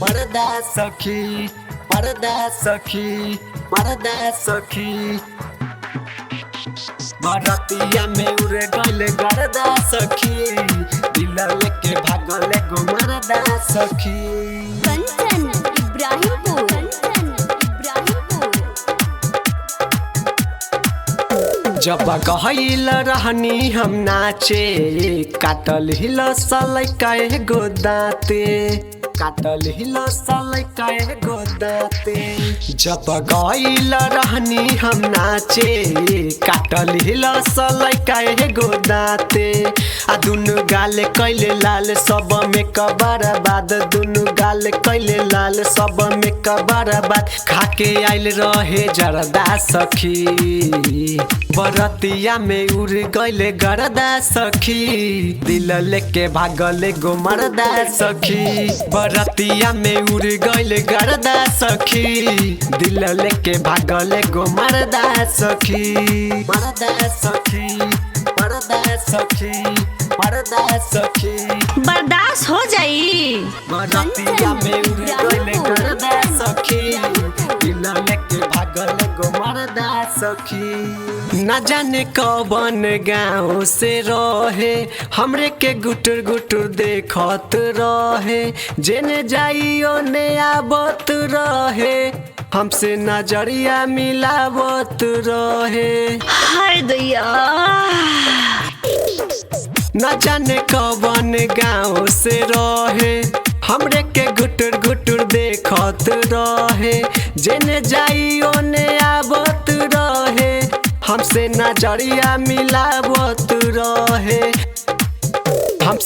मरदा सखी मरदा सखी मरदा सखी बरतिया में उड़े गइले गरदा सखी दिल लेके भागले गो मरदा सखी कंचन इब्राहिमपुर जब गहिल रहनी हम नाचे काटल हिल सलै काहे गो दाते काटल हिल सलै काहे गो दाते जब गइल रहनी हम नाचे काटल हिल सलै काहे गो दाते आ दुनु गाले कैले लाल सब में कबरबाद दुनु गाले कैले लाल सब में कबरबाद खाके आइल रहे जरदा सखी बरतिया में उड़ गइले गरदा सखी दिल लेके भागले गो मरदा सखी बरतिया में उड़ गइले गरदा सखी दिल लेके भागले गो मरदा सखी मरदा सखी मरदा सखी मरदा सखी बर्दाश्त हो जाई बरतिया में उड़ गइले गरदा सखी दिल लेके भागले गो मरदा सखी न जाने कौन गाँव से रहे हमरे के गुटुर गुटुर देखत रहे जेने जाइयो ने आबत रहे हमसे नजरिया मिलावत रहे हाय दैया न जाने कौन गाँव से रहे हमरे के गुटुर गुटुर देखत रहे जेने जाइयो ने आबत रहे हमसे नजरिया मिलावत रहे